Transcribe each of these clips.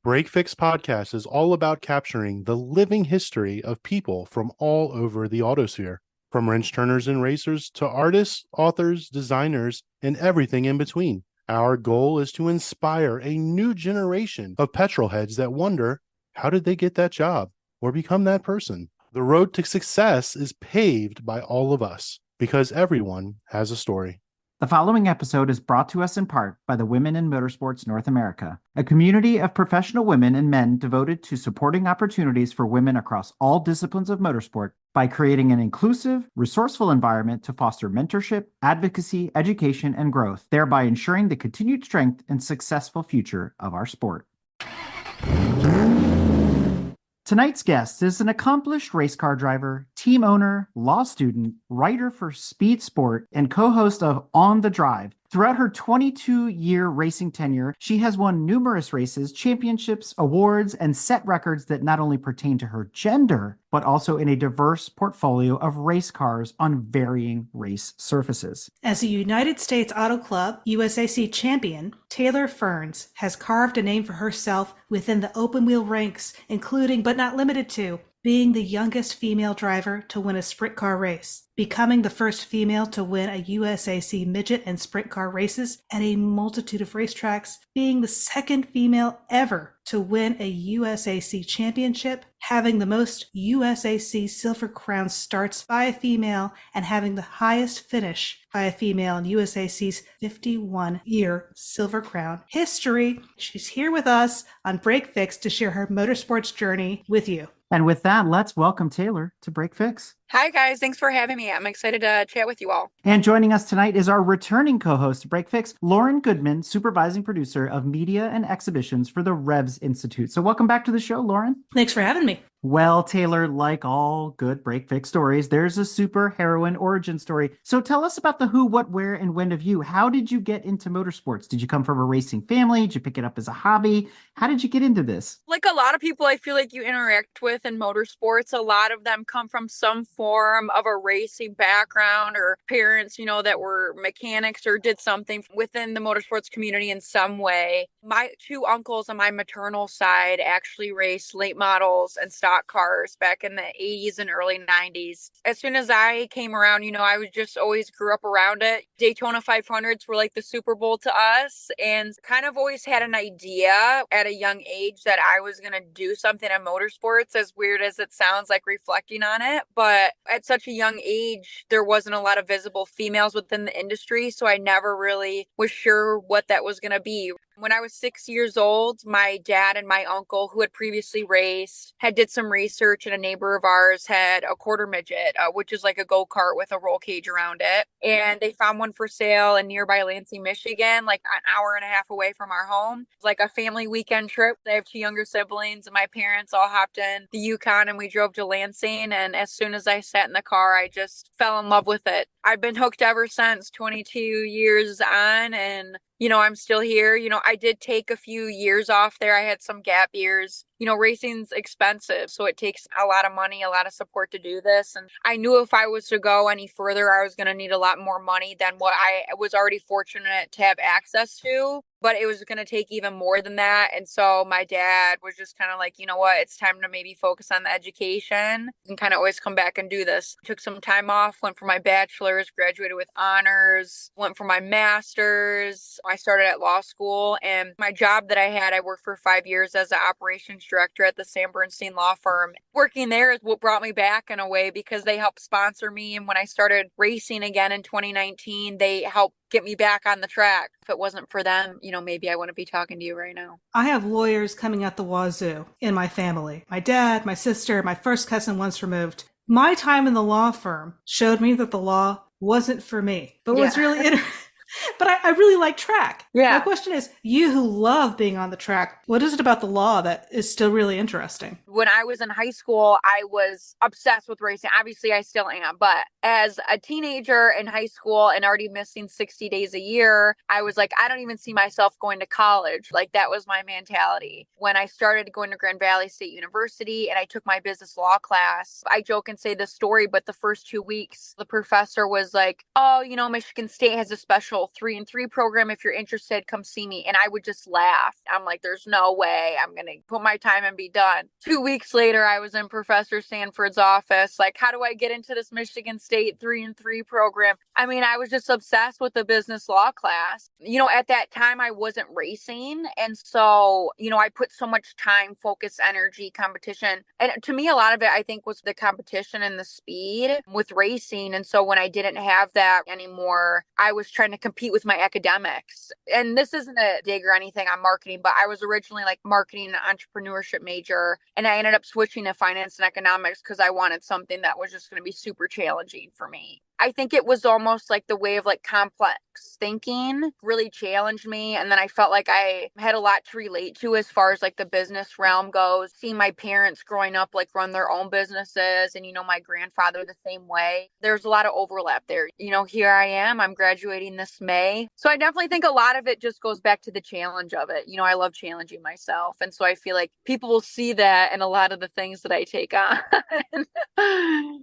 Break Fix Podcast is all about capturing the living history of people from all over the autosphere, from wrench turners and racers to artists, authors, designers, and everything in between. Our goal is to inspire a new generation of petrol heads that wonder, how did they get that job or become that person? The road to success is paved by all of us because everyone has a story. The following episode is brought to us in part by the Women in Motorsports North America, a community of professional women and men devoted to supporting opportunities for women across all disciplines of motorsport by creating an inclusive, resourceful environment to foster mentorship, advocacy, education, and growth, thereby ensuring the continued strength and successful future of our sport. Tonight's guest is an accomplished race car driver, team owner, law student, writer for Speed Sport, and co-host of On the Drive. Throughout her 22-year racing tenure, she has won numerous races, championships, awards, and set records that not only pertain to her gender, but also in a diverse portfolio of race cars on varying race surfaces. As a United States Auto Club USAC champion, Taylor Ferns has carved a name for herself within the open wheel ranks, including but not limited to being the youngest female driver to win a sprint car race, becoming the first female to win a USAC midget and sprint car races at a multitude of racetracks, being the second female ever to win a USAC championship, having the most USAC Silver Crown starts by a female, and having the highest finish by a female in USAC's 51-year Silver Crown history. She's here with us on Break Fix to share her motorsports journey with you. And with that, let's welcome Taylor to Break Fix. Hi, guys. Thanks for having me. I'm excited to chat with you all. And joining us tonight is our returning co-host of Break Fix, Lauren Goodman, supervising producer of media and exhibitions for the Revs Institute. So welcome back to the show, Lauren. Thanks for having me. Well, Taylor, like all good Break Fix stories, there's a super heroine origin story. So tell us about the who, what, where, and when of you. How did you get into motorsports? Did you come from a racing family? Did you pick it up as a hobby? How did you get into this? Like a lot of people I feel like you interact with in motorsports, a lot of them come from some form of a racing background or parents, that were mechanics or did something within the motorsports community in some way. My two uncles on my maternal side actually raced late models and stock cars back in the 80s and early 90s. As soon as I came around, I was just always grew up around it. Daytona 500s were like the Super Bowl to us, and kind of always had an idea at a young age that I was going to do something in motorsports, as weird as it sounds, like reflecting on it. But at such a young age, there wasn't a lot of visible females within the industry, so I never really was sure what that was going to be. When I was 6 years old, my dad and my uncle, who had previously raced, did some research, and a neighbor of ours had a quarter midget, which is like a go-kart with a roll cage around it. And they found one for sale in nearby Lansing, Michigan, like an hour and a half away from our home. It was like a family weekend trip. They have two younger siblings, and my parents all hopped in the Yukon and we drove to Lansing. And as soon as I sat in the car, I just fell in love with it. I've been hooked ever since, 22 years on, and I'm still here. I did take a few years off there. I had some gap years. Racing's expensive, so it takes a lot of money, a lot of support to do this. And I knew if I was to go any further, I was going to need a lot more money than what I was already fortunate to have access to. But it was going to take even more than that. And so my dad was just kind of like, it's time to maybe focus on the education and kind of always come back and do this. Took some time off, went for my bachelor's, graduated with honors, went for my master's. I started at law school, and my job that I worked for 5 years as an operations director at the Sam Bernstein law firm. Working there is what brought me back in a way, because they helped sponsor me. And when I started racing again in 2019, they helped get me back on the track. If it wasn't for them, maybe I wouldn't be talking to you right now. I have lawyers coming out the wazoo in my family. My dad, my sister, my first cousin once removed. My time in the law firm showed me that the law wasn't for me. But what's really interesting, but I really like track. Yeah. My question is, you who love being on the track, what is it about the law that is still really interesting? When I was in high school, I was obsessed with racing. Obviously, I still am. But as a teenager in high school and already missing 60 days a year, I was like, I don't even see myself going to college. Like, that was my mentality. When I started going to Grand Valley State University and I took my business law class, I joke and say this story, but the first 2 weeks, the professor was like, oh, Michigan State has a special eventual 3-and-3 program. If you're interested, come see me. And I would just laugh. I'm like, there's no way I'm going to put my time and be done. 2 weeks later, I was in Professor Sanford's office. Like, how do I get into this Michigan State 3-and-3 program? I mean, I was just obsessed with the business law class. At that time I wasn't racing. And so, I put so much time, focus, energy, competition. And to me, a lot of it, I think, was the competition and the speed with racing. And so when I didn't have that anymore, I was trying to compete with my academics. And this isn't a dig or anything on marketing, but I was originally like marketing and entrepreneurship major. And I ended up switching to finance and economics because I wanted something that was just going to be super challenging for me. I think it was almost like the way of like complex thinking really challenged me. And then I felt like I had a lot to relate to as far as like the business realm goes. Seeing my parents growing up like run their own businesses and, my grandfather the same way. There's a lot of overlap there. Here I am. I'm graduating this May. So I definitely think a lot of it just goes back to the challenge of it. I love challenging myself. And so I feel like people will see that in a lot of the things that I take on.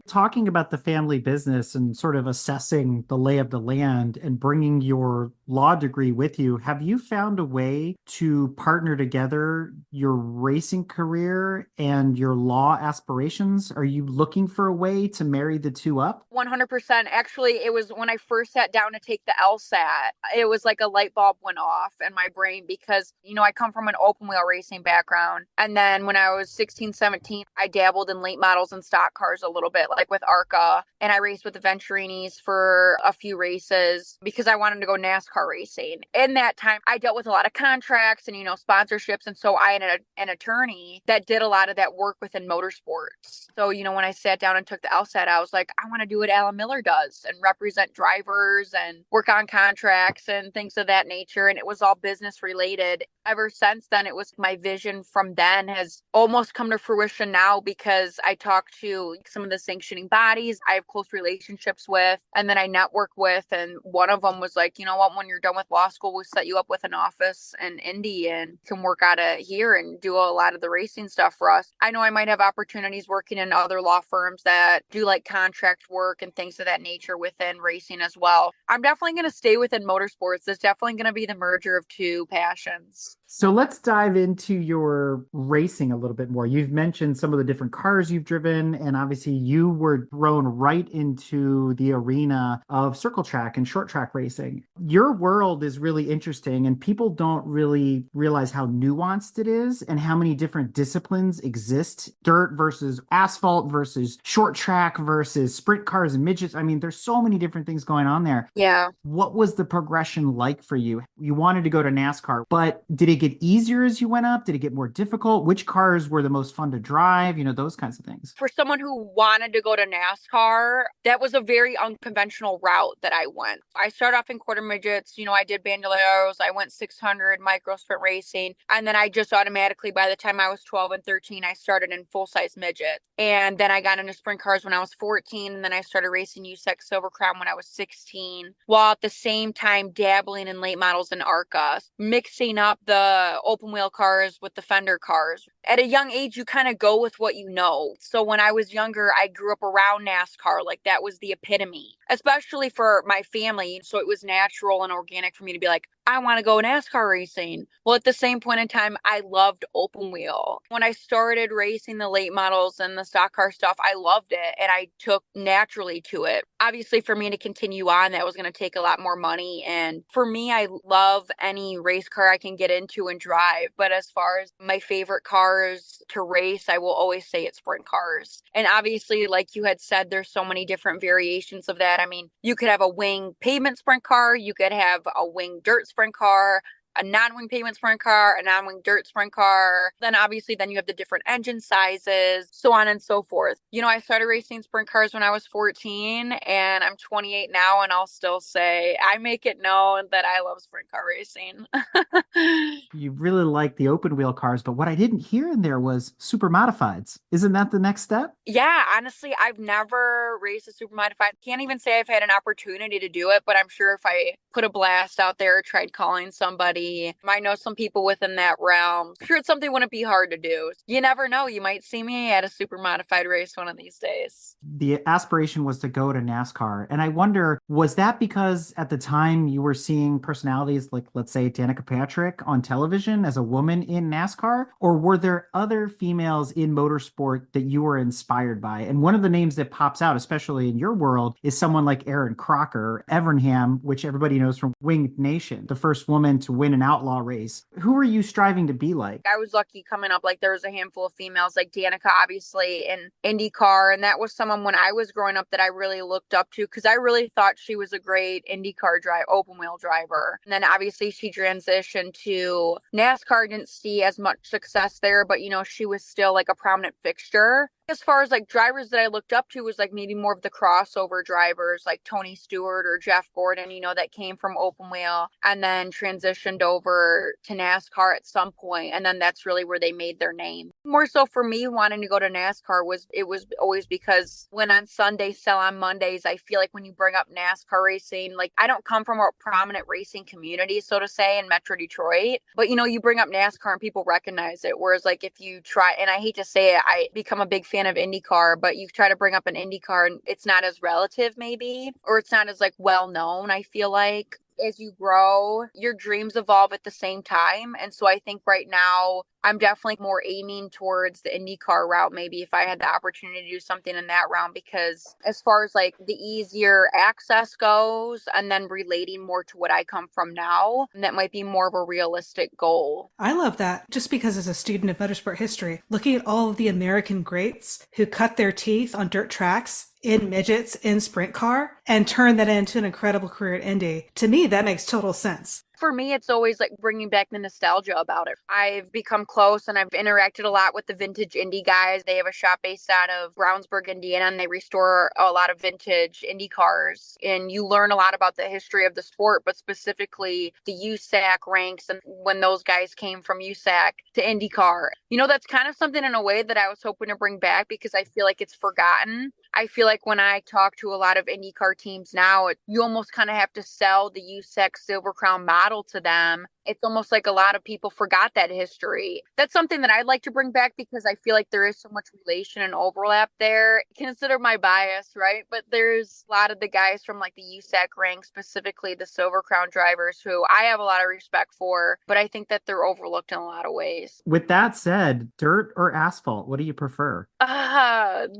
Talking about the family business and sort of assessing the lay of the land and bringing your law degree with you, have you found a way to partner together your racing career and your law aspirations? Are you looking for a way to marry the two up? 100%. Actually, it was when I first sat down to take the LSAT, it was like a light bulb went off in my brain because, I come from an open wheel racing background. And then when I was 16, 17, I dabbled in late models and stock cars a little bit, like with ARCA. And I raced with the Venturinis for a few races because I wanted to go NASCAR racing. In that time, I dealt with a lot of contracts and, sponsorships. And so I had an attorney that did a lot of that work within motorsports. So, when I sat down and took the LSAT, I was like, I want to do what Alan Miller does and represent drivers and work on contracts and things of that nature. And it was all business related. Ever since then, it was my vision from then has almost come to fruition now because I talk to some of the sanctioning bodies I have close relationships with and then I network with. And one of them was like, when you're done with law school, we'll set you up with an office in Indy and can work out of here and do a lot of the racing stuff for us. I know I might have opportunities working in other law firms that do like contract work and things of that nature within racing as well. I'm definitely going to stay within motorsports. It's definitely going to be the merger of two passions. So let's dive into your racing a little bit more. You've mentioned some of the different cars you've driven, and obviously you were thrown right into the arena of circle track and short track racing. Your world is really interesting, and people don't really realize how nuanced it is and how many different disciplines exist. Dirt versus asphalt versus short track versus sprint cars and midgets. I mean, there's so many different things going on there. Yeah. What was the progression like for you? You wanted to go to NASCAR, but did it get easier as you went up? Did it get more difficult? Which cars were the most fun to drive? Those kinds of things. For someone who wanted to go to NASCAR, that was a very unconventional route that I went. I started off in quarter midgets. I did bandoleros. I went 600 micro sprint racing. And then I just automatically, by the time I was 12 and 13, I started in full size midget. And then I got into sprint cars when I was 14. And then I started racing USAC Silver Crown when I was 16, while at the same time dabbling in late models and ARCA, mixing up the open wheel cars with the fender cars. At a young age, you kind of go with what you know. So when I was younger, I grew up around NASCAR. Like that was the epitome, especially for my family. So it was natural and organic for me to be like, I want to go NASCAR racing. Well, at the same point in time, I loved open wheel. When I started racing the late models and the stock car stuff, I loved it and I took naturally to it. Obviously, for me to continue on, that was going to take a lot more money. And for me, I love any race car I can get into and drive. But as far as my favorite cars to race, I will always say it's sprint cars. And obviously, like you had said, there's so many different variations of that. I mean, you could have a wing pavement sprint car, you could have a wing dirt sprint car, a non-wing pavement sprint car, a non-wing dirt sprint car. Then obviously you have the different engine sizes, so on and so forth. I started racing sprint cars when I was 14 and I'm 28 now, and I'll still say I make it known that I love sprint car racing. You really like the open wheel cars, but what I didn't hear in there was super modifieds. Isn't that the next step? Yeah, honestly, I've never raced a super modified. Can't even say I've had an opportunity to do it, but I'm sure if I put a blast out there or tried calling somebody, community. I know some people within that realm. I'm sure it's something wouldn't be hard to do. You never know. You might see me at a super modified race one of these days. The aspiration was to go to NASCAR. And I wonder, was that because at the time you were seeing personalities like, let's say, Danica Patrick on television as a woman in NASCAR? Or were there other females in motorsport that you were inspired by? And one of the names that pops out, especially in your world, is someone like Erin Crocker, Evernham, which everybody knows from Winged Nation, the first woman to win an outlaw race. Who were you striving to be like? I was lucky coming up. Like, there was a handful of females like Danica, obviously, in IndyCar. And that was someone when I was growing up that I really looked up to because I really thought she was a great IndyCar open wheel driver. And then obviously she transitioned to NASCAR, didn't see as much success there, but she was still like a prominent fixture. As far as like drivers that I looked up to was like maybe more of the crossover drivers like Tony Stewart or Jeff Gordon, that came from open wheel and then transitioned over to NASCAR at some point. And then that's really where they made their name. More so for me wanting to go to NASCAR was always because when on Sundays, sell on Mondays, I feel like when you bring up NASCAR racing, like I don't come from a prominent racing community, so to say, in Metro Detroit, but you bring up NASCAR and people recognize it. Whereas like if you try, and I hate to say it, I become a big fan of IndyCar, but you try to bring up an IndyCar and it's not as relative maybe, or it's not as like well known. I feel like as you grow, your dreams evolve at the same time. And so I think right now I'm definitely more aiming towards the IndyCar route, maybe if I had the opportunity to do something in that round, because as far as like the easier access goes and then relating more to what I come from now, that might be more of a realistic goal. I love that just because as a student of motorsport history, looking at all of the American greats who cut their teeth on dirt tracks in midgets in sprint car and turn that into an incredible career at Indy. To me, that makes total sense. For me, it's always like bringing back the nostalgia about it. I've become close and I've interacted a lot with the vintage Indy guys. They have a shop based out of Brownsburg, Indiana, and they restore a lot of vintage Indy cars. And you learn a lot about the history of the sport, but specifically the USAC ranks and when those guys came from USAC to IndyCar. That's kind of something in a way that I was hoping to bring back because I feel like it's forgotten. I feel like when I talk to a lot of IndyCar teams now, you almost kind of have to sell the USAC Silver Crown model to them. It's almost like a lot of people forgot that history. That's something that I'd like to bring back because I feel like there is so much relation and overlap there. Consider my bias, right? But there's a lot of the guys from like the USAC rank, specifically the Silver Crown drivers, who I have a lot of respect for, but I think that they're overlooked in a lot of ways. With that said, dirt or asphalt, what do you prefer?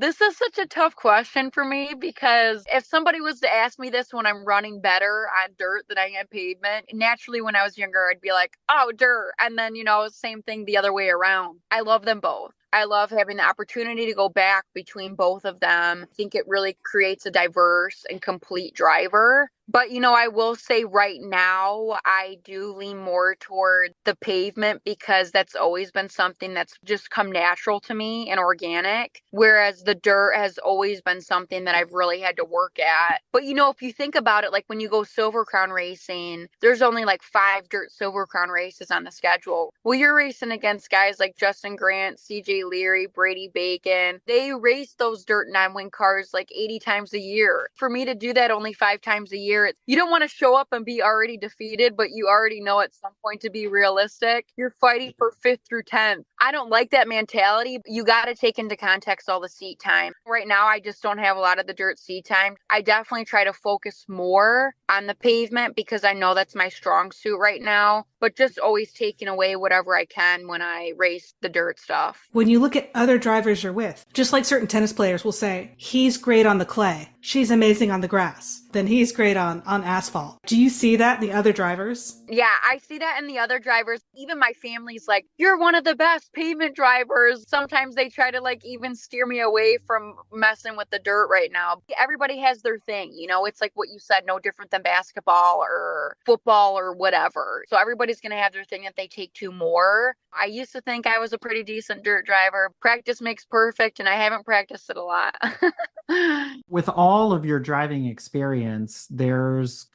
This is such a tough question for me because if somebody was to ask me this when I'm running better on dirt than I am pavement, naturally when I was younger, I'd be like, oh, dirt. And then, same thing the other way around. I love them both. I love having the opportunity to go back between both of them. I think it really creates a diverse and complete driver. But, I will say right now, I do lean more toward the pavement because that's always been something that's just come natural to me and organic. Whereas the dirt has always been something that I've really had to work at. But, if you think about it, like when you go Silver Crown racing, there's only like 5 dirt Silver Crown races on the schedule. Well, you're racing against guys like Justin Grant, CJ Leary, Brady Bacon. They race those dirt 9-wing cars like 80 times a year. For me to do that only 5 times a year, you don't want to show up and be already defeated, but you already know at some point to be realistic. You're fighting for 5th through 10th. I don't like that mentality. You got to take into context all the seat time. Right now, I just don't have a lot of the dirt seat time. I definitely try to focus more on the pavement because I know that's my strong suit right now, but just always taking away whatever I can when I race the dirt stuff. When you look at other drivers you're with, just like certain tennis players will say, he's great on the clay, she's amazing on the grass, then he's great on asphalt. Do you see that in the other drivers? Yeah, I see that in the other drivers. Even my family's like, you're one of the best pavement drivers. Sometimes they try to like even steer me away from messing with the dirt right now. Everybody has their thing, it's like what you said, no different than basketball or football or whatever. So everybody's going to have their thing that they take to more. I used to think I was a pretty decent dirt driver. Practice makes perfect, and I haven't practiced it a lot. With all all of your driving experience,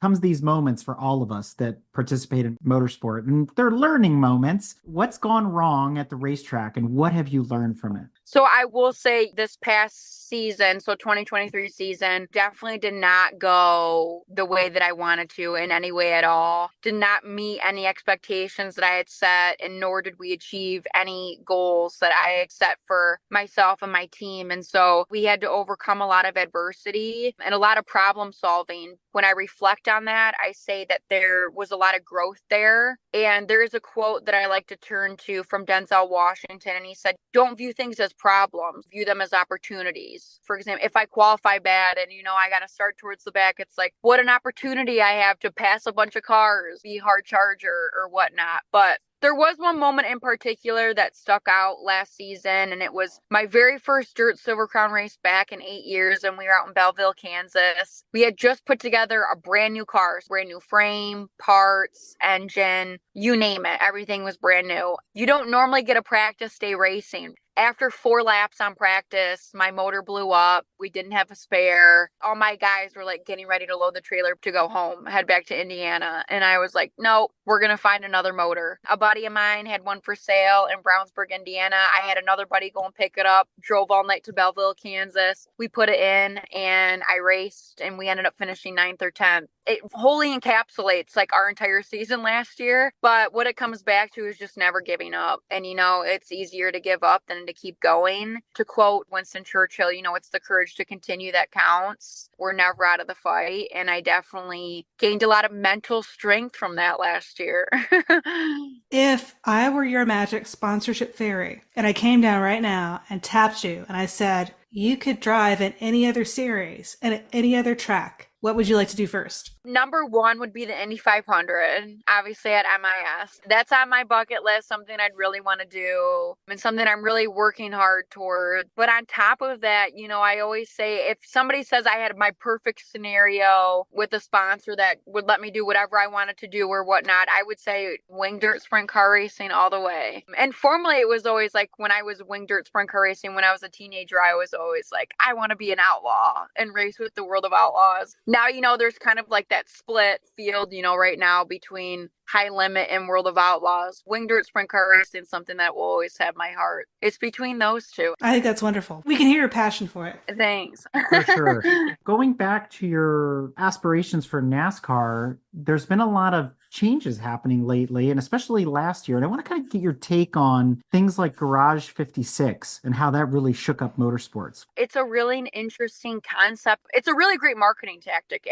comes these moments for all of us that participate in motorsport, and they're learning moments. What's gone wrong at the racetrack, and what have you learned from it? So I will say this past season, so 2023 season, definitely did not go the way that I wanted to in any way at all. Did not meet any expectations that I had set, and nor did we achieve any goals that I had set for myself and my team. And so we had to overcome a lot of adversity and a lot of problem solving. When I reflect on that, I say that there was a lot of growth there. And there is a quote that I like to turn to from Denzel Washington. And he said, "Don't view things as problems, view them as opportunities." For example, if I qualify bad and, I got to start towards the back, it's like, what an opportunity I have to pass a bunch of cars, be hard charger or whatnot. But there was one moment in particular that stuck out last season, and it was my very first Dirt Silver Crown race back in 8 years, and we were out in Belleville, Kansas. We had just put together a brand new car, brand new frame, parts, engine, you name it. Everything was brand new. You don't normally get a practice day racing. After 4 laps on practice, my motor blew up. We didn't have a spare. All my guys were like getting ready to load the trailer to go home, head back to Indiana. And I was like, no, we're going to find another motor. A buddy of mine had one for sale in Brownsburg, Indiana. I had another buddy go and pick it up, drove all night to Belleville, Kansas. We put it in and I raced, and we ended up finishing 9th or 10th. It wholly encapsulates like our entire season last year. But what it comes back to is just never giving up. And, it's easier to give up than to keep going. To quote Winston Churchill, it's the courage to continue that counts. We're never out of the fight. And I definitely gained a lot of mental strength from that last year. If I were your Magic sponsorship fairy and I came down right now and tapped you and I said, you could drive in any other series and at any other track, what would you like to do first? Number 1 would be the Indy 500, obviously at MIS. That's on my bucket list, something I'd really want to do and something I'm really working hard toward. But on top of that, I always say if somebody says I had my perfect scenario with a sponsor that would let me do whatever I wanted to do or whatnot, I would say wing dirt sprint car racing all the way. And formerly it was always like when I was wing dirt sprint car racing, when I was a teenager, I was always like, I want to be an outlaw and race with the World of Outlaws. Now, there's kind of like that split field, right now between High Limit and World of Outlaws. Wing dirt sprint car racing is something that will always have my heart. It's between those two. I think that's wonderful. We can hear your passion for it. Thanks. For sure. Going back to your aspirations for NASCAR, there's been a lot of changes happening lately, and especially last year. And I want to kind of get your take on things like Garage 56 and how that really shook up motorsports. It's a really interesting concept. It's a really great marketing tactic,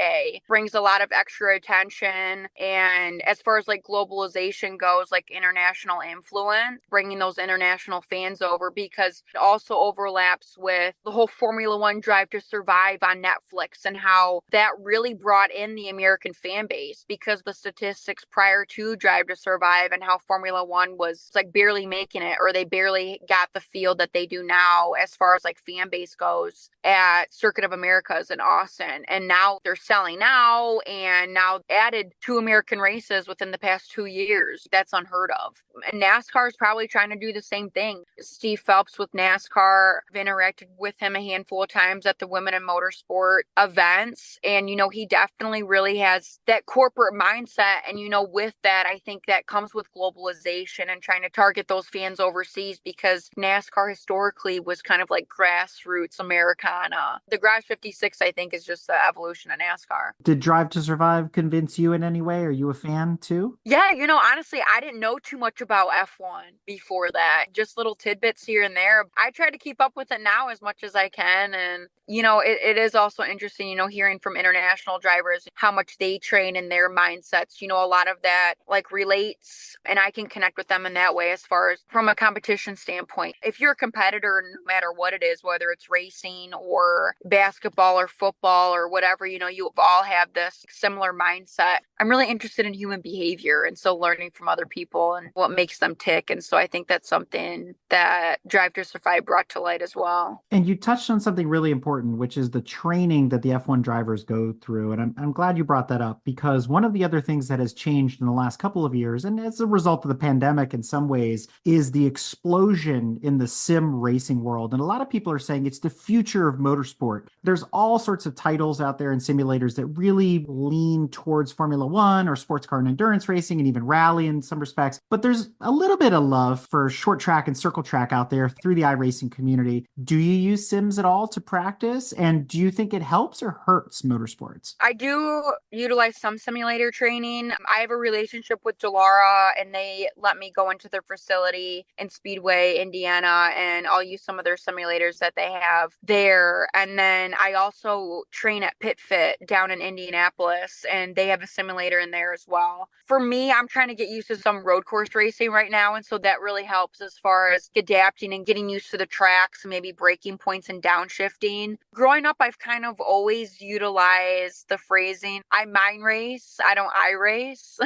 brings a lot of extra attention. And as far as like globalization goes, like international influence, bringing those international fans over, because it also overlaps with the whole Formula One Drive to Survive on Netflix and how that really brought in the American fan base, because the statistics prior to Drive to Survive and how Formula One was like barely making it, or they barely got the field that they do now as far as like fan base goes at Circuit of Americas in Austin. And now they're selling out, and now added 2 American races within the past 2 years. That's unheard of. And NASCAR is probably trying to do the same thing. Steve Phelps with NASCAR, I've interacted with him a handful of times at the Women in Motorsport events. And, he definitely really has that corporate mindset. And, with that, I think that comes with globalization and trying to target those fans overseas, because NASCAR historically was kind of like grassroots Americana. The Garage 56, I think, is just the evolution of NASCAR. Did Drive to Survive convince you in any way? Are you a fan too? Yeah, honestly, I didn't know too much about F1 before that. Just little tidbits here and there. I try to keep up with it now as much as I can. And, it is also interesting, hearing from international drivers how much they train in their mindsets. A lot of that like relates, and I can connect with them in that way as far as from a competition standpoint. If you're a competitor, no matter what it is, whether it's racing or basketball or football or whatever, you all have this similar mindset. I'm really interested in human behavior, and so learning from other people and what makes them tick. And so I think that's something that Drive to Survive brought to light as well. And you touched on something really important, which is the training that the F1 drivers go through. And I'm glad you brought that up, because one of the other things that has changed in the last couple of years, and as a result of the pandemic in some ways, is the explosion in the sim racing world. And a lot of people are saying it's the future of motorsport. There's all sorts of titles out there and simulators that really lean towards Formula One or sports car and endurance racing and even rally in some respects. But there's a little bit of love for short track and circle track out there through the iRacing community. Do you use sims at all to practice? And do you think it helps or hurts motorsports? I do utilize some simulator training. I have a relationship with Delara, and they let me go into their facility in Speedway, Indiana, and I'll use some of their simulators that they have there. And then I also train at Pit Fit down in Indianapolis, and they have a simulator in there as well. For me, I'm trying to get used to some road course racing right now, and so that really helps as far as adapting and getting used to the tracks, maybe braking points and downshifting. Growing up, I've kind of always utilized the phrasing, I mind race, I don't I race.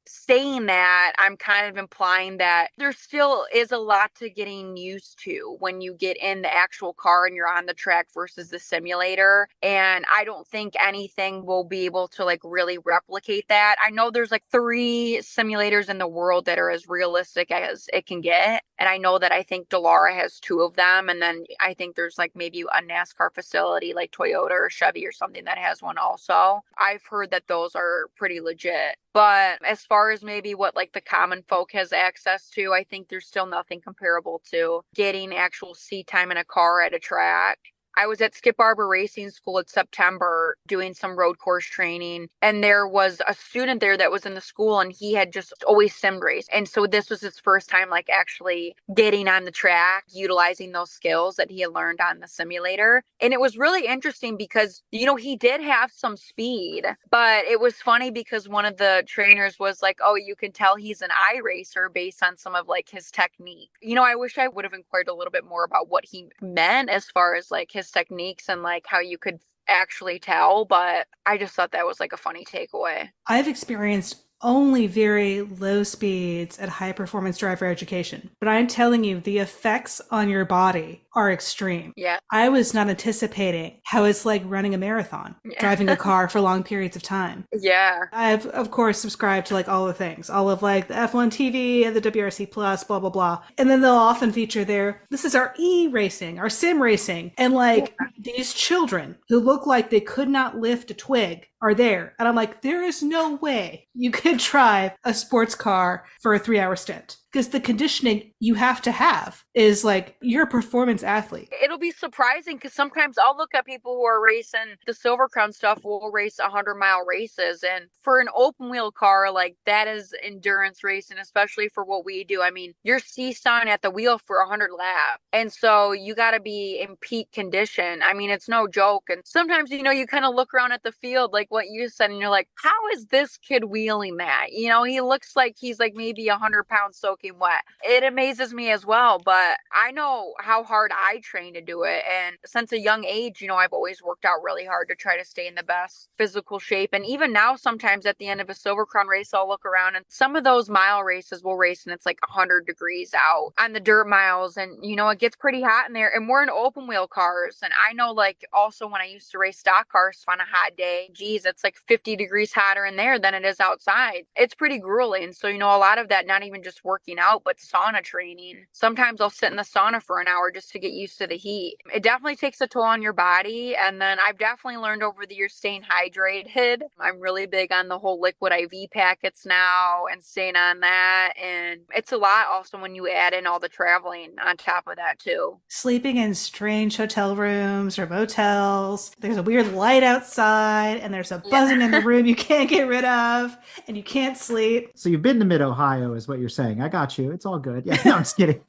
Saying that, I'm kind of implying that there still is a lot to getting used to when you get in the actual car and you're on the track versus the simulator. And I don't think anything will be able to like really replicate that. I know there's like 3 simulators in the world that are as realistic as it can get. And I know that I think Delara has 2 of them. And then I think there's like maybe a NASCAR facility like Toyota or Chevy or something that has one also. I've heard that those are pretty legit. But as far as maybe what like the common folk has access to, I think there's still nothing comparable to getting actual seat time in a car at a track. I was at Skip Barber Racing School in September doing some road course training, and there was a student there that was in the school, and he had just always sim raced. And so this was his first time like actually getting on the track, utilizing those skills that he had learned on the simulator. And it was really interesting because, you know, he did have some speed, but it was funny because one of the trainers was like, oh, you can tell he's an iRacer based on some of like his technique. You know, I wish I would have inquired a little bit more about what he meant as far as like his techniques and like how you could actually tell, but I just thought that was like a funny takeaway. I've experienced only very low speeds at high performance driver education, but I'm telling you, the effects on your body are extreme. Yeah. I was not anticipating how it's like running a marathon, driving a car for long periods of time. Yeah. I've, of course, subscribed to like all the things, all of like the F1 TV and the WRC Plus, blah, blah, blah. And then they'll often feature there, this is our e-racing, our sim racing. And like these children who look like they could not lift a twig are there. And I'm like, there is no way you could drive a sports car for a 3-hour stint. Because the conditioning you have to have is like, you're a performance athlete. It'll be surprising because sometimes I'll look at people who are racing the Silver Crown stuff, will race 100-mile races. And for an open wheel car, like that is endurance racing, especially for what we do. I mean, you're seesawing at the wheel for 100 laps. And so you got to be in peak condition. I mean, it's no joke. And sometimes, you know, you kind of look around at the field, like what you said, and you're like, how is this kid wheeling that? You know, he looks like he's like maybe 100 pounds soaking wet. It amazes me as well, but I know how hard I train to do it. And since a young age, you know, I've always worked out really hard to try to stay in the best physical shape. And even now, sometimes at the end of a Silver Crown race, I'll look around and some of those mile races will race and it's like 100 degrees out on the dirt miles. And, you know, it gets pretty hot in there, and we're in open wheel cars. And I know like also when I used to race stock cars on a hot day, geez, it's like 50 degrees hotter in there than it is outside. It's pretty grueling. So, you know, a lot of that, not even just working out, but sauna training. Sometimes I'll sit in the sauna for an hour just to get used to the heat. It definitely takes a toll on your body. And then I've definitely learned over the years staying hydrated. I'm really big on the whole liquid IV packets now and staying on that. And it's a lot also when you add in all the traveling on top of that too. Sleeping in strange hotel rooms or motels. There's a weird light outside and there's a buzzing in the room you can't get rid of and you can't sleep. So you've been to Mid-Ohio is what you're saying. I got you. It's all good. Yeah, no, I'm just kidding.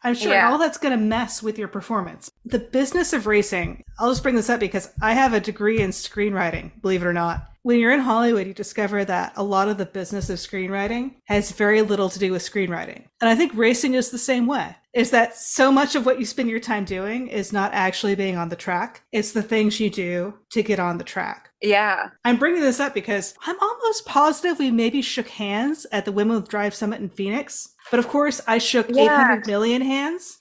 I'm sure all that's going to mess with your performance. The business of racing, I'll just bring this up because I have a degree in screenwriting, believe it or not. When you're in Hollywood, you discover that a lot of the business of screenwriting has very little to do with screenwriting. And I think racing is the same way. Is that so much of what you spend your time doing is not actually being on the track. It's the things you do to get on the track. Yeah. I'm bringing this up because I'm almost positive we maybe shook hands at the Women with Drive Summit in Phoenix. But of course, I shook Yeah. 800 million hands,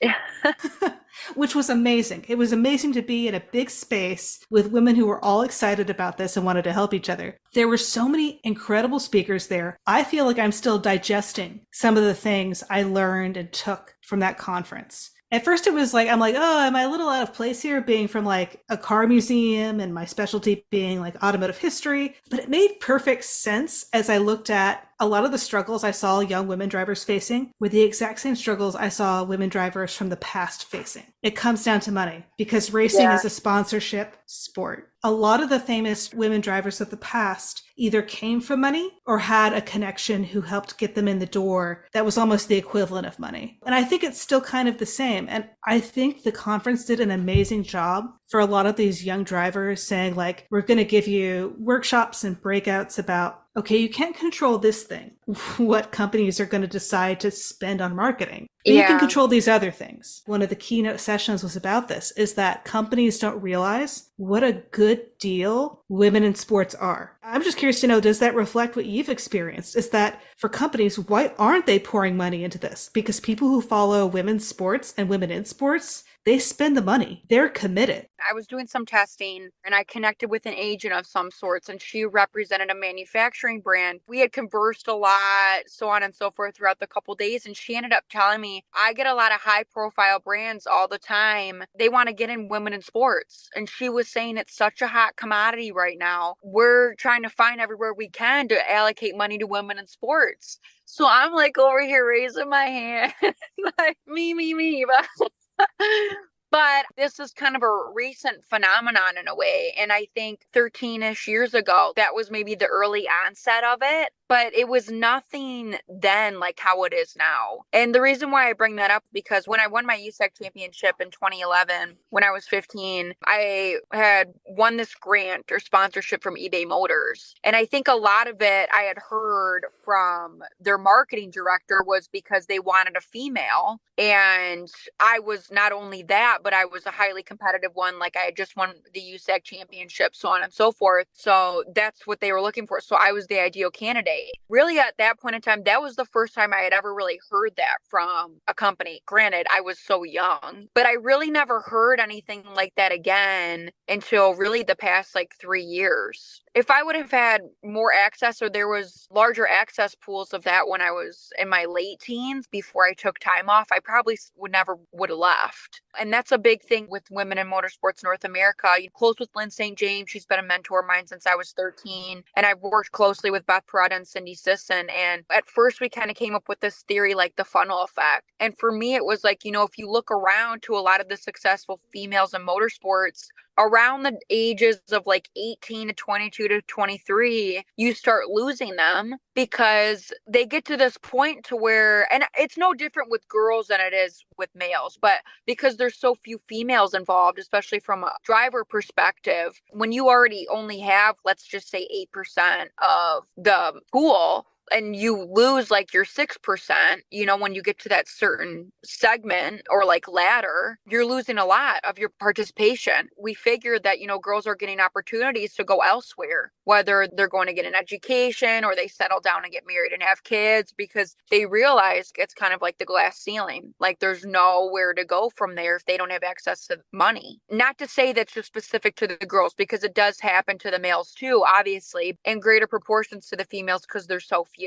which was amazing. It was amazing to be in a big space with women who were all excited about this and wanted to help each other. There were so many incredible speakers there. I feel like I'm still digesting some of the things I learned and took from that conference. At first it was like, I'm like, oh, am I a little out of place here being from like a car museum and my specialty being like automotive history? But it made perfect sense as I looked at a lot of the struggles I saw young women drivers facing were the exact same struggles I saw women drivers from the past facing. It comes down to money because racing is a sponsorship sport. A lot of the famous women drivers of the past either came from money or had a connection who helped get them in the door that was almost the equivalent of money. And I think it's still kind of the same. And I think the conference did an amazing job for a lot of these young drivers saying like, we're going to give you workshops and breakouts about, okay, you can't control this thing, what companies are going to decide to spend on marketing. But you can control these other things. One of the keynote sessions was about this, is that companies don't realize what a good deal women in sports are. I'm just curious to know, does that reflect what you've experienced? Is that for companies, why aren't they pouring money into this? Because people who follow women's sports and women in sports, they spend the money. They're committed. I was doing some testing and I connected with an agent of some sorts, and she represented a manufacturing brand. We had conversed a lot, so on and so forth throughout the couple days. And she ended up telling me, I get a lot of high profile brands all the time. They want to get in women in sports. And she was saying it's such a hot commodity right now. We're trying to find everywhere we can to allocate money to women in sports. So I'm like over here raising my hand, like me. But this is kind of a recent phenomenon in a way. And I think 13-ish years ago, that was maybe the early onset of it. But it was nothing then like how it is now. And the reason why I bring that up, because when I won my USAC championship in 2011, when I was 15, I had won this grant or sponsorship from eBay Motors. And I think a lot of it I had heard from their marketing director was because they wanted a female. And I was not only that, but I was a highly competitive one. Like I had just won the USAC championship, so on and so forth. So that's what they were looking for. So I was the ideal candidate. Really, at that point in time, that was the first time I had ever really heard that from a company. Granted, I was so young, but I really never heard anything like that again until really the past like 3 years. If I would have had more access, or there was larger access pools of that when I was in my late teens before I took time off, I probably would have left. And that's a big thing with women in Motorsports North America. I'm close with Lynn St. James. She's been a mentor of mine since I was 13. And I've worked closely with Beth Peretta and Cindy Sisson. And at first we kind of came up with this theory, like the funnel effect. And for me, it was like, if you look around to a lot of the successful females in motorsports, around the ages of like 18 to 22 to 23, you start losing them because they get to this point to where, and it's no different with girls than it is with males, but because there's so few females involved, especially from a driver perspective, when you already only have, let's just say 8% of the pool, and you lose like your 6%, when you get to that certain segment or like ladder, you're losing a lot of your participation. We figured that, girls are getting opportunities to go elsewhere, whether they're going to get an education or they settle down and get married and have kids, because they realize it's kind of like the glass ceiling. Like there's nowhere to go from there if they don't have access to money. Not to say that's just specific to the girls, because it does happen to the males too, obviously, in greater proportions to the females because there's so few.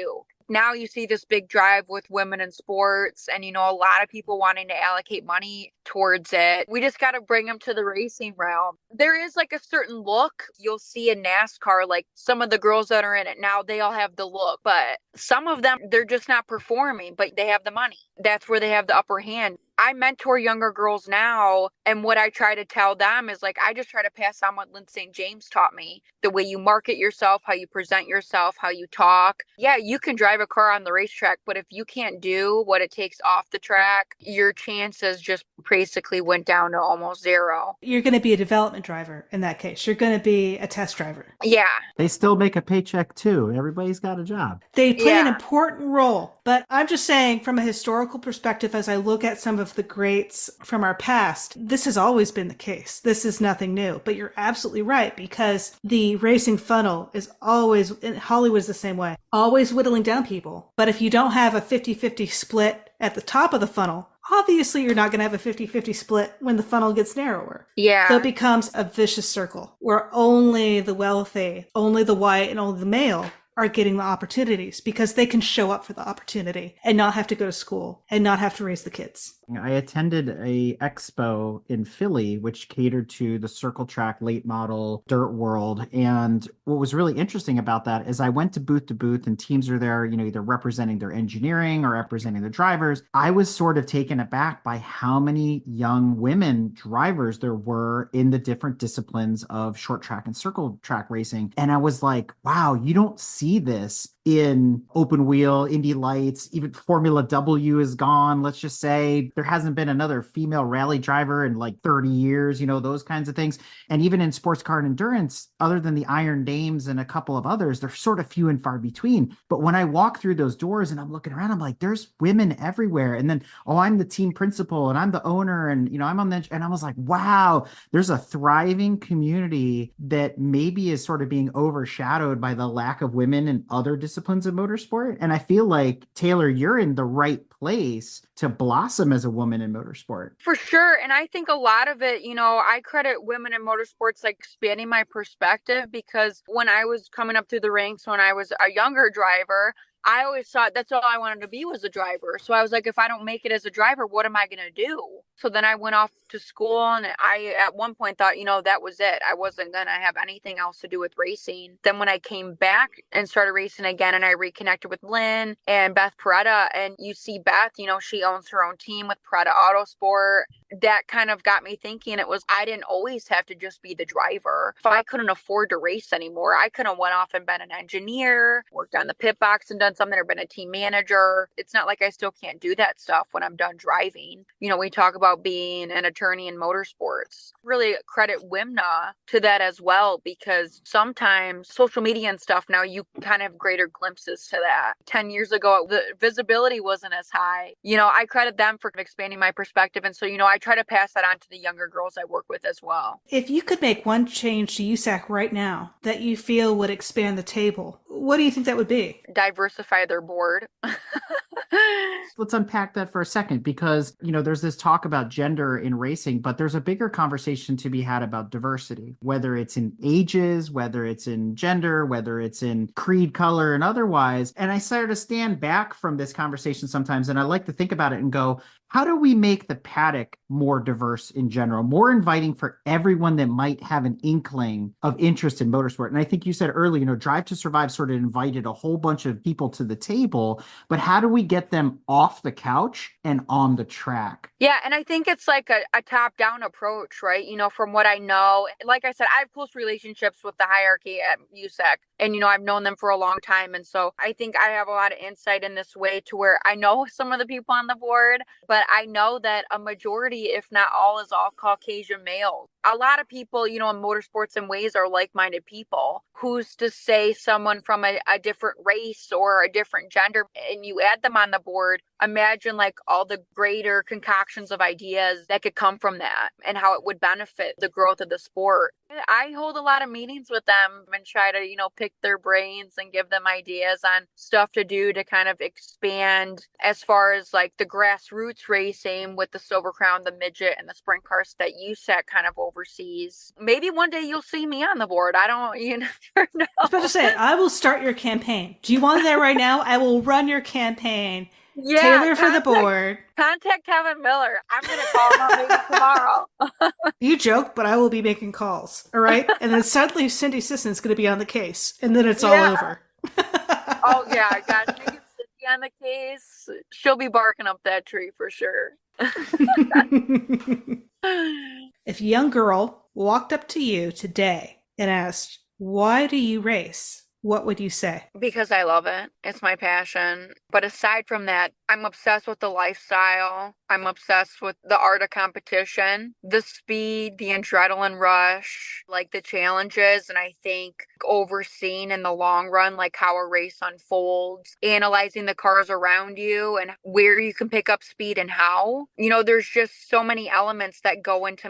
Now you see this big drive with women in sports and, a lot of people wanting to allocate money towards it. We just got to bring them to the racing realm. There is like a certain look you'll see in NASCAR, like some of the girls that are in it now, they all have the look, but some of them, they're just not performing, but they have the money. That's where they have the upper hand. I mentor younger girls now, and what I try to tell them is like, I just try to pass on what Lynn St. James taught me. The way you market yourself, how you present yourself, how you talk. Yeah, you can drive a car on the racetrack, but if you can't do what it takes off the track, your chances just basically went down to almost zero. You're going to be a development driver in that case. You're going to be a test driver. Yeah. They still make a paycheck too. Everybody's got a job. They play an important role. But I'm just saying, from a historical perspective, as I look at some of of the greats from our past, this has always been the case. This is nothing new. But you're absolutely right, because the racing funnel is always, in Hollywood is the same way, always whittling down people. But if you don't have a 50-50 split at the top of the funnel, obviously you're not going to have a 50-50 split when the funnel gets narrower. Yeah. So it becomes a vicious circle where only the wealthy, only the white, and only the male are getting the opportunities because they can show up for the opportunity and not have to go to school and not have to raise the kids. I attended a expo in Philly, which catered to the circle track late model dirt world. And what was really interesting about that is I went to booth and teams are there, either representing their engineering or representing the drivers. I was sort of taken aback by how many young women drivers there were in the different disciplines of short track and circle track racing. And I was like, wow, you don't see this in open wheel, Indy Lights, even Formula W is gone. Let's just say there hasn't been another female rally driver in like 30 years, those kinds of things. And even in sports car and endurance, other than the Iron Dames and a couple of others, they're sort of few and far between. But when I walk through those doors and I'm looking around, I'm like, there's women everywhere. And then, I'm the team principal and I'm the owner and, I'm on the, and I was like, wow, there's a thriving community that maybe is sort of being overshadowed by the lack of women in other disciplines of motorsport. And I feel like, Taylor, you're in the right place to blossom as a woman in motorsport. For sure. And I think a lot of it, I credit women in motorsports like expanding my perspective, because when I was coming up through the ranks, when I was a younger driver, I always thought that's all I wanted to be was a driver. So I was like, if I don't make it as a driver, what am I going to do? So then I went off to school and I, at one point thought, that was it. I wasn't going to have anything else to do with racing. Then when I came back and started racing again and I reconnected with Lynn and Beth Peretta, and you see Beth, she owns her own team with Peretta Autosport. That kind of got me thinking I didn't always have to just be the driver. If I couldn't afford to race anymore, I could have went off and been an engineer, worked on the pit box and done something, or been a team manager. It's not like I still can't do that stuff when I'm done driving. We talk about being an attorney in motorsports. Really credit WIMNA to that as well, because sometimes social media and stuff, now you kind of have greater glimpses to that. 10 years ago, the visibility wasn't as high. I credit them for expanding my perspective. And so, I try to pass that on to the younger girls I work with as well. If you could make one change to USAC right now that you feel would expand the table, what do you think that would be? Diversify their board. Let's unpack that for a second, because, there's this talk about gender in racing, but there's a bigger conversation to be had about diversity, whether it's in ages, whether it's in gender, whether it's in creed, color, and otherwise. And I sort of stand back from this conversation sometimes, and I like to think about it and go, how do we make the paddock more diverse in general, more inviting for everyone that might have an inkling of interest in motorsport? And I think you said earlier, Drive to Survive sort of invited a whole bunch of people to the table, but how do we get them off the couch and on the track? Yeah, and I think it's like a top-down approach, right? From what I know, like I said, I have close relationships with the hierarchy at USAC, and, I've known them for a long time. And so I think I have a lot of insight in this way to where I know some of the people on the board, but I know that a majority, if not all, is all Caucasian males. A lot of people, in motorsports and ways are like-minded people. Who's to say someone from a different race or a different gender, and you add them on the board, imagine like all the greater concoctions of ideas that could come from that and how it would benefit the growth of the sport. I hold a lot of meetings with them and try to, pick their brains and give them ideas on stuff to do to kind of expand as far as like the grassroots racing with the Silver Crown, the midget, and the sprint cars that USAC kind of oversees. Maybe one day you'll see me on the board. I don't, never know. I was about to say, I will start your campaign. Do you want that right now? I will run your campaign. Yeah, Taylor for the board. Contact Kevin Miller. I'm going to call him up maybe tomorrow. You joke, but I will be making calls. All right. And then suddenly Cindy Sisson's going to be on the case. And then it's all over. Oh, yeah. Gosh, maybe Cindy on the case. She'll be barking up that tree for sure. If a young girl walked up to you today and asked, why do you race? what would you say? Because I love it. It's my passion. But aside from that, I'm obsessed with the lifestyle. I'm obsessed with the art of competition, the speed, the adrenaline rush, like the challenges. And I think overseeing in the long run, like how a race unfolds, analyzing the cars around you and where you can pick up speed and how. There's just so many elements that go into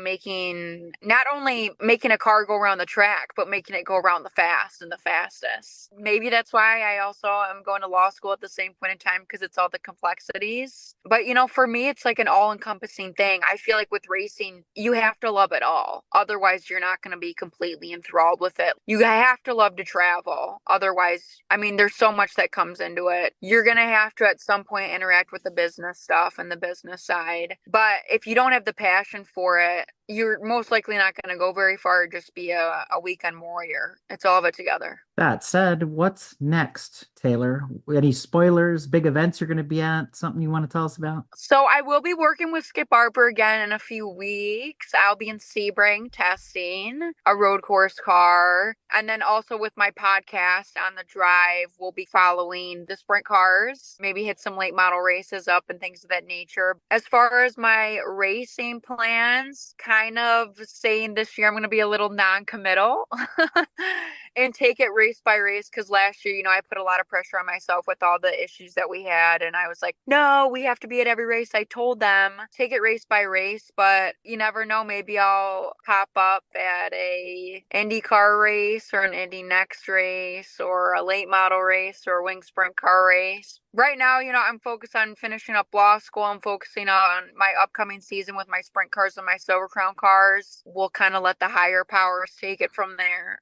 not only making a car go around the track, but making it go around the fast and the fastest. Maybe that's why I also am going to law school at the same point in time, because it's all the complexities. But, for me, it's like an all-encompassing thing. I feel like with racing, you have to love it all. Otherwise, you're not going to be completely enthralled with it. You have to love to travel. Otherwise, there's so much that comes into it. You're going to have to at some point interact with the business stuff and the business side. But if you don't have the passion for it, you're most likely not going to go very far, just be a weekend warrior. It's all of it together. That said, what's next, Taylor? Any spoilers, big events you're going to be at, something you want to tell us about? So I will be working with Skip Barber again in a few weeks. I'll be in Sebring testing a road course car. And then also with my podcast On the Drive, we'll be following the sprint cars, maybe hit some late model races up and things of that nature. As far as my racing plans, kind of saying this year I'm going to be a little non-committal and take it race by race, because last year, I put a lot of pressure on myself with all the issues that we had, and I was like, no, we have to be at every race. I told them take it race by race, but you never know, maybe I'll pop up at a IndyCar race or an Indy Next race or a late model race or a wing sprint car race. Right now, I'm focused on finishing up law school. I'm focusing on my upcoming season with my sprint cars and my Silver Crown cars. We'll kind of let the higher powers take it from there.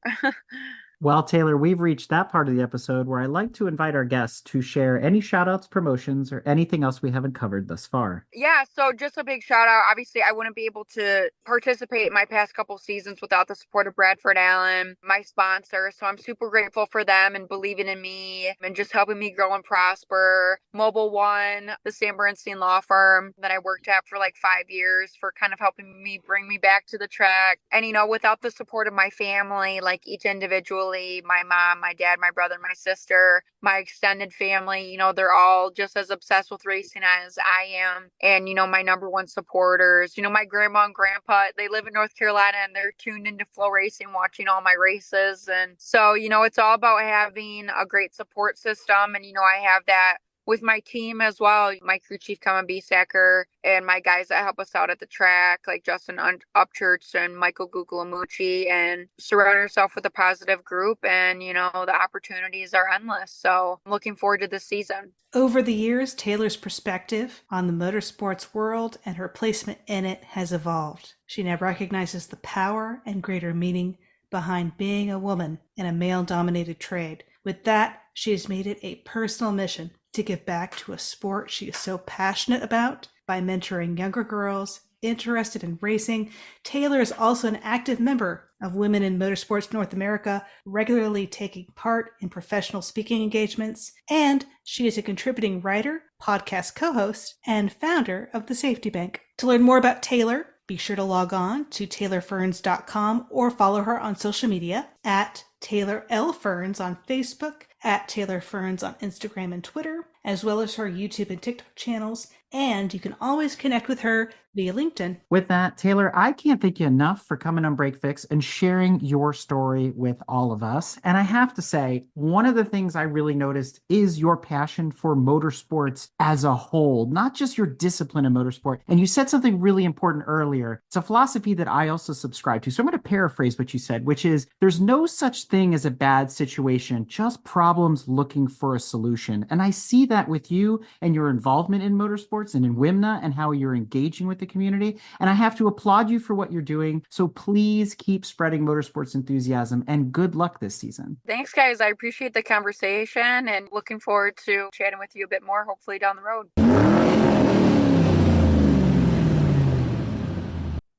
Well, Taylor, we've reached that part of the episode where I like to invite our guests to share any shout-outs, promotions, or anything else we haven't covered thus far. Yeah, so just a big shout out. Obviously, I wouldn't be able to participate in my past couple seasons without the support of Bradford Allen, my sponsor. So I'm super grateful for them and believing in me and just helping me grow and prosper. Mobile One, the Sam Bernstein law firm that I worked at for like 5 years, for kind of helping me bring me back to the track. And, without the support of my family, like each individually, my mom, my dad, my brother, my sister, my extended family, they're all just as obsessed with racing as I am. And, my number one supporters, my grandma and grandpa, they live in North Carolina and they're tuned into Flow Racing, watching all my races. And so, it's all about having a great support system. And, I have that with my team as well, my crew chief, Kevin Bisacker, and my guys that help us out at the track, like Justin Upchurch and Michael Guglielmucci, and surround yourself with a positive group. And, the opportunities are endless. So I'm looking forward to this season. Over the years, Taylor's perspective on the motorsports world and her placement in it has evolved. She now recognizes the power and greater meaning behind being a woman in a male-dominated trade. With that, she has made it a personal mission to give back to a sport she is so passionate about by mentoring younger girls interested in racing. Taylor is also an active member of Women in Motorsports North America, regularly taking part in professional speaking engagements, and she is a contributing writer, podcast co-host, and founder of the Safety Bank. To learn more about Taylor, be sure to log on to taylorferns.com or follow her on social media at Taylor L. Ferns on Facebook, at Taylor Ferns on Instagram and Twitter, as well as her YouTube and TikTok channels. And you can always connect with her via LinkedIn. With that, Taylor, I can't thank you enough for coming on Break Fix and sharing your story with all of us. And I have to say, one of the things I really noticed is your passion for motorsports as a whole, not just your discipline in motorsport. And you said something really important earlier. It's a philosophy that I also subscribe to. So I'm going to paraphrase what you said, which is there's no such thing as a bad situation, just problems looking for a solution. And I see that with you and your involvement in motorsports and in WIMNA and how you're engaging with the community. And I have to applaud you for what you're doing. So please keep spreading motorsports enthusiasm and good luck this season. Thanks, guys. I appreciate the conversation and looking forward to chatting with you a bit more, hopefully down the road.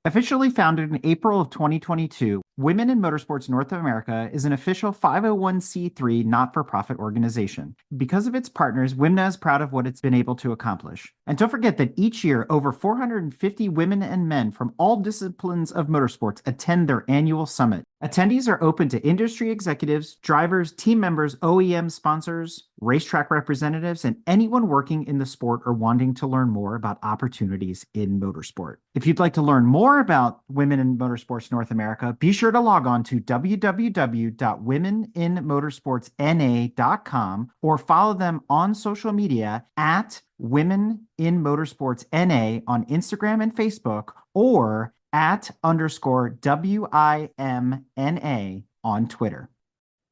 Officially founded in April of 2022, Women in Motorsports North America is an official 501c3 not-for-profit organization. Because of its partners, WIMNA is proud of what it's been able to accomplish. And don't forget that each year, over 450 women and men from all disciplines of motorsports attend their annual summit, Attendees are open to industry executives, drivers, team members, OEM sponsors, racetrack representatives, and anyone working in the sport or wanting to learn more about opportunities in motorsport. If you'd like to learn more about Women in Motorsports North America, be sure to log on to www.womeninmotorsportsna.com or follow them on social media at Women in Motorsports NA on Instagram and Facebook, or at _WIMNA on Twitter.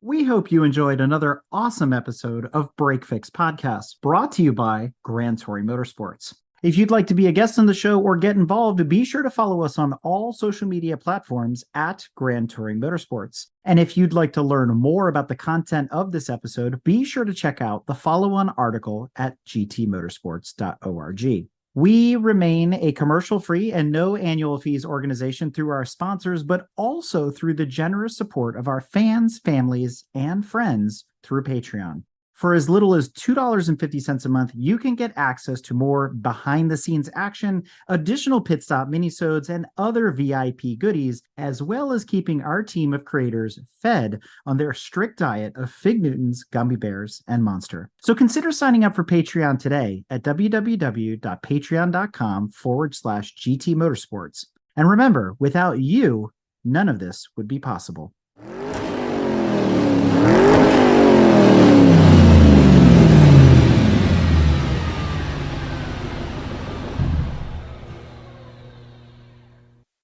We hope you enjoyed another awesome episode of Break Fix Podcast, brought to you by Grand Touring Motorsports. If you'd like to be a guest on the show or get involved, be sure to follow us on all social media platforms at Grand Touring Motorsports. And if you'd like to learn more about the content of this episode, be sure to check out the follow-on article at gtmotorsports.org. We remain a commercial-free and no annual fees organization through our sponsors, but also through the generous support of our fans, families, and friends through Patreon. For as little as $2.50 a month, you can get access to more behind-the-scenes action, additional pit stop minisodes, and other VIP goodies, as well as keeping our team of creators fed on their strict diet of Fig Newtons, gummy bears, and Monster. So consider signing up for Patreon today at www.patreon.com/GT Motorsports. And remember, without you, none of this would be possible.